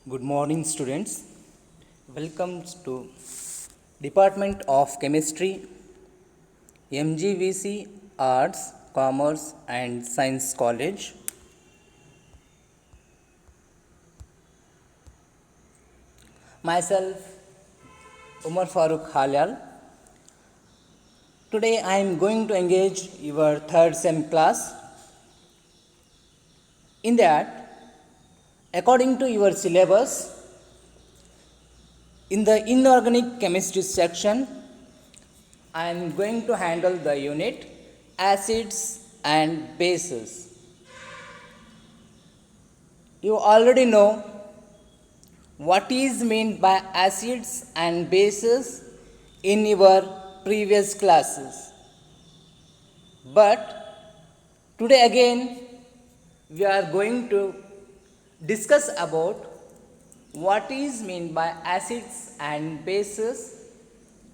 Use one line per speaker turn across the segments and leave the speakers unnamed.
Good morning, students. Welcome to Department of Chemistry, MGVC Arts, Commerce and Science College. Myself, Umar Farooq Halyal. Today I am going to engage your third sem class. In that, according to your syllabus, in the inorganic chemistry section, I am going to handle the unit acids and bases. You already know what is meant by acids and bases in your previous classes. But today again we are going to discuss about what is meant by acids and bases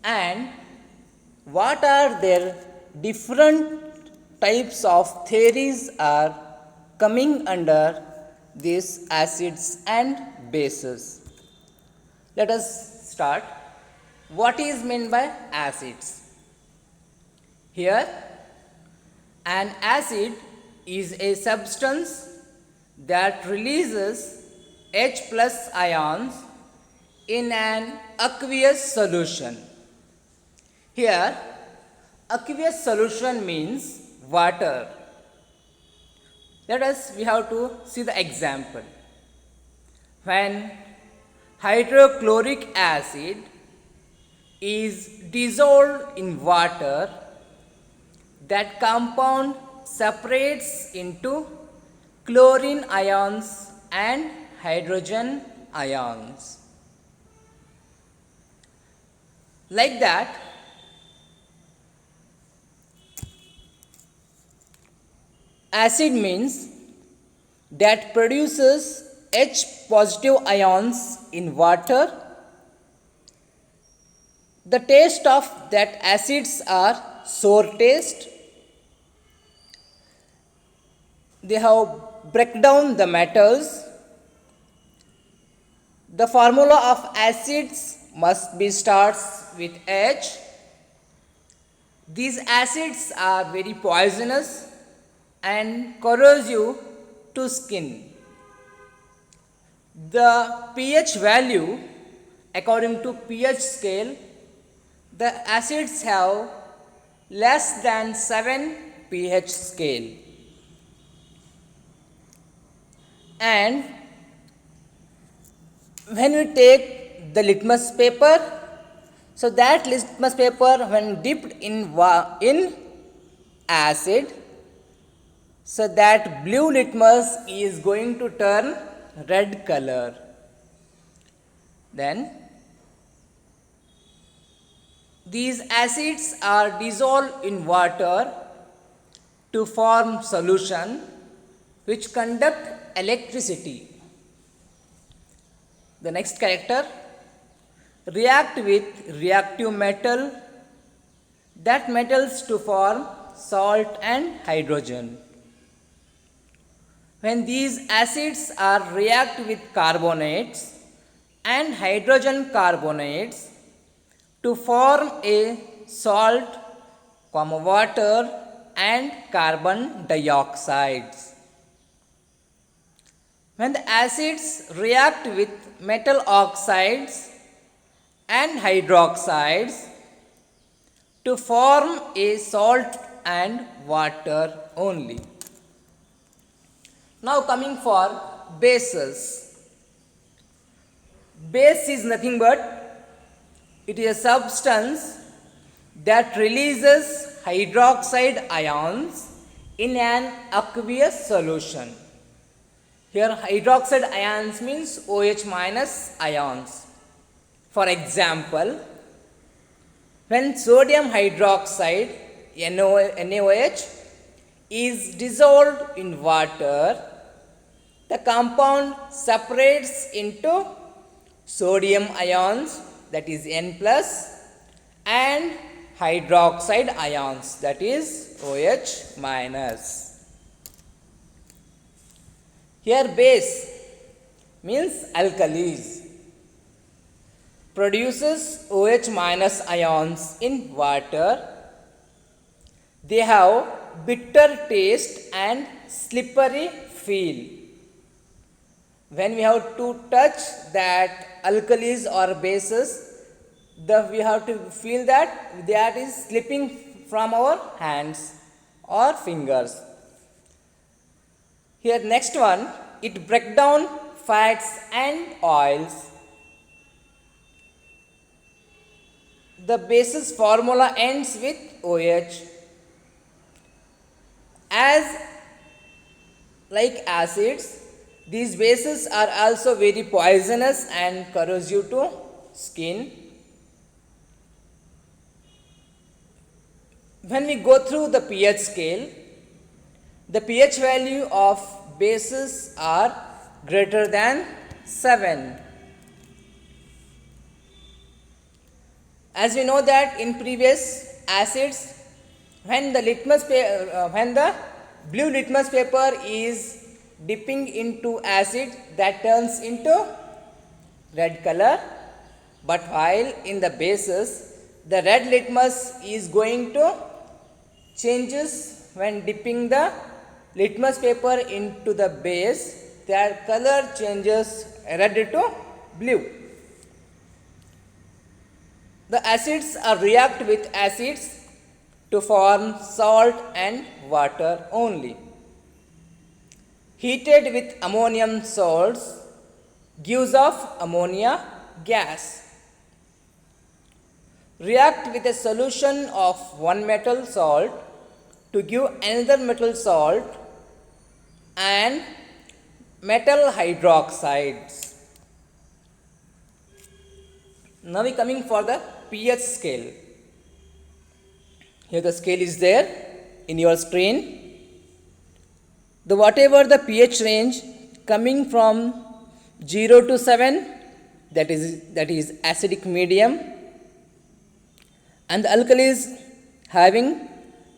and what are their different types of theories are coming under these acids and bases. Let us start. What is meant by acids? Here, an acid is a substance that releases H plus ions in an aqueous solution. Here, aqueous solution means water. We have to see the example. When hydrochloric acid is dissolved in water, that compound separates into chlorine ions and hydrogen ions. Like that, acid means that produces H positive ions in water. The taste of that acids are sour taste. They have break down the metals. The formula of acids must be starts with H. These acids are very poisonous and corrosive to skin. The pH value, according to pH scale, the acids have less than 7 pH scale. And when we take the litmus paper, so that litmus paper when dipped in acid, so that blue litmus is going to turn red color. Then these acids are dissolved in water to form solution which conduct electricity. The next character, react with reactive metal, that metals to form salt and hydrogen. When these acids are react with carbonates and hydrogen carbonates to form a salt, water and carbon dioxides. When the acids react with metal oxides and hydroxides to form a salt and water only. Now coming for bases. Base is nothing but it is a substance that releases hydroxide ions in an aqueous solution. Here hydroxide ions means OH minus ions. For example, when sodium hydroxide NaOH is dissolved in water, the compound separates into sodium ions, that is N plus, and hydroxide ions, that is OH minus. Here base means alkalis, produces OH minus ions in water. They have bitter taste and slippery feel. When we have to touch that alkalis or bases, we have to feel that is slipping from our hands or fingers. Here next one, it break down fats and oils. The bases formula ends with OH. As like acids, these bases are also very poisonous and corrosive to skin. When we go through the pH scale, the pH value of bases are greater than 7. As we know that in previous acids, when the blue litmus paper is dipping into acid, that turns into red color, but while in the bases, the red litmus is going to changes when dipping the litmus paper into the base, their color changes red to blue. The acids react with acids to form salt and water only. Heated with ammonium salts gives off ammonia gas. React with a solution of one metal salt to give another metal salt and metal hydroxides. Now we coming for the pH scale. Here the scale is there in your screen. Whatever the pH range coming from 0 to 7, that is acidic medium, and the alkalis having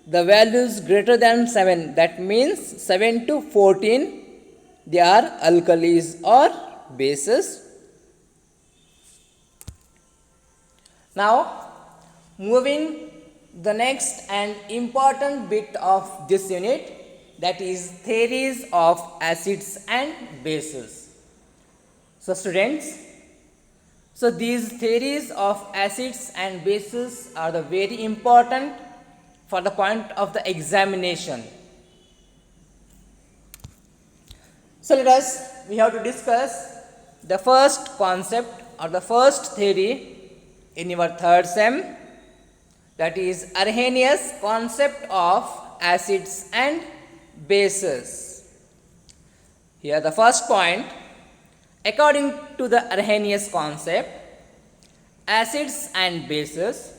the values greater than 7, that means 7 to 14, they are alkalis or bases. Now moving the next and important bit of this unit, that is theories of acids and bases. So students, these theories of acids and bases are the very important for the point of the examination. So we have to discuss the first concept or the first theory in your third sem, that is Arrhenius concept of acids and bases. Here the first point, according to the Arrhenius concept, acids and bases,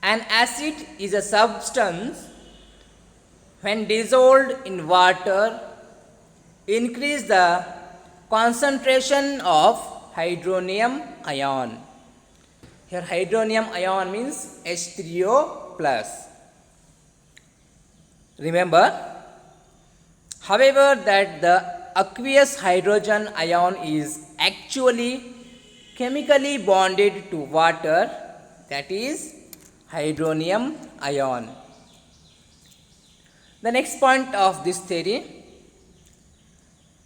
an acid is a substance when dissolved in water increase the concentration of hydronium ion. Here hydronium ion means H3O plus. Remember, however, that the aqueous hydrogen ion is actually chemically bonded to water, that is hydronium ion. The next point of this theory,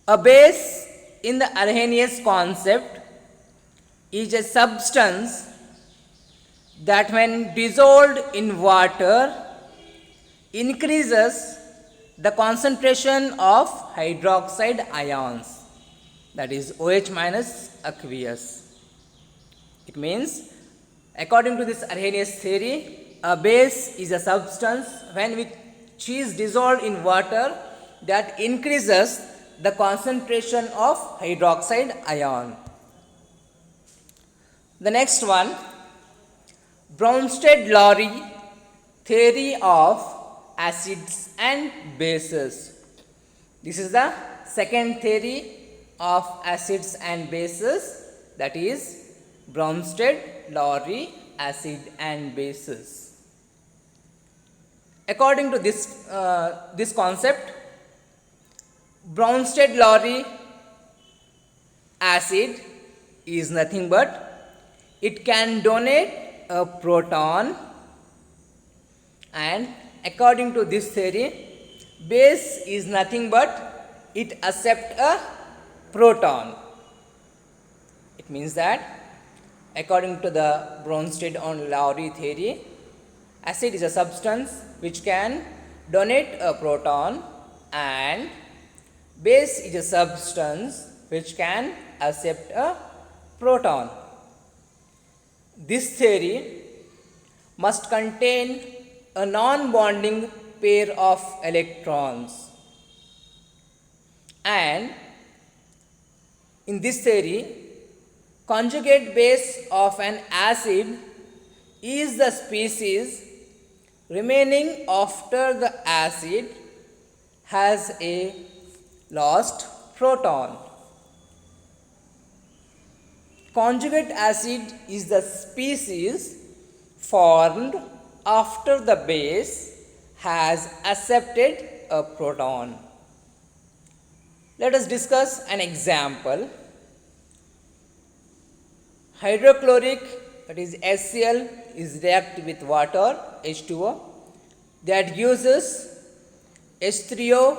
a base in the Arrhenius concept is a substance that when dissolved in water increases the concentration of hydroxide ions, that is OH minus aqueous. It means, according to this Arrhenius theory, a base is a substance which is dissolved in water that increases the concentration of hydroxide ion. The next one, Bronsted-Lowry theory of acids and bases. This is the second theory of acids and bases, that is Bronsted-Lowry acid and bases. According to this concept, Bronsted-Lowry acid is nothing but it can donate a proton, and according to this theory, base is nothing but it accepts a proton. It means that according to the Bronsted-Lowry theory, acid is a substance which can donate a proton, and base is a substance which can accept a proton. This theory must contain a non-bonding pair of electrons, and in this theory, conjugate base of an acid is the species remaining after the acid has a lost proton. Conjugate acid is the species formed after the base has accepted a proton. Let us discuss an example. Hydrochloric, that is HCl, is react with water H2O, that gives us H3O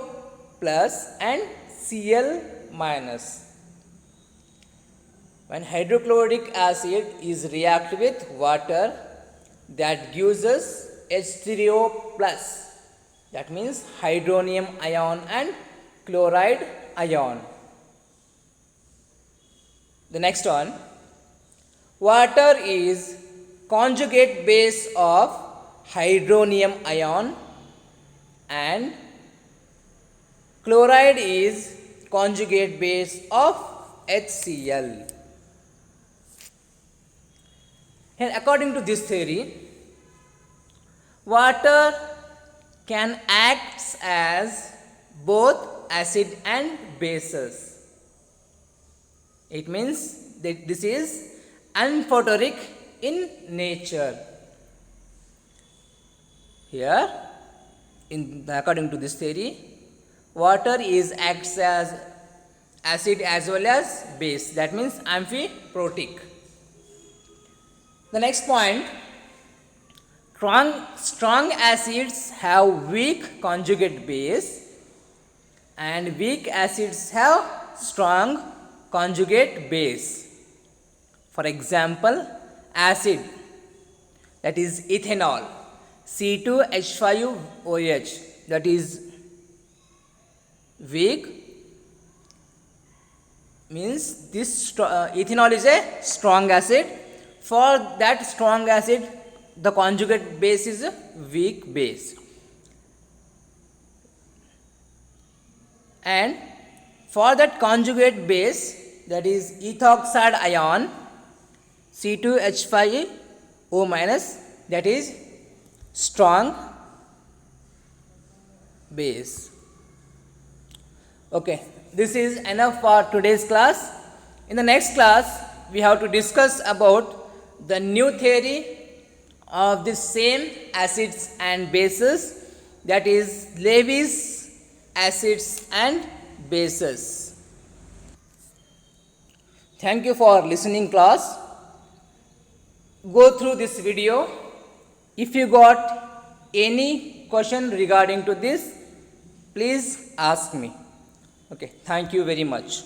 plus and Cl minus. When hydrochloric acid is react with water, that gives us H3O plus, that means hydronium ion and chloride ion. The next one, water is conjugate base of hydronium ion and chloride is conjugate base of HCl. And according to this theory, water can act as both acid and bases. It means that this is amphoteric in nature. Here, according to this theory, water is acts as acid as well as base, that means amphiprotic. The next point, strong acids have weak conjugate base and weak acids have strong conjugate base. For example, acid, that is ethanol, C2H5OH, that is weak, means this ethanol is a strong acid. For that strong acid, the conjugate base is a weak base. And for that conjugate base, that is ethoxide ion, C2H5O minus, that is strong base. Okay, this is enough for today's class. In the next class, we have to discuss about the new theory of the same acids and bases, that is Levy's acids and bases. Thank you for listening, class. Go through this video. If you got any question regarding to this, please ask me. Okay, thank you very much.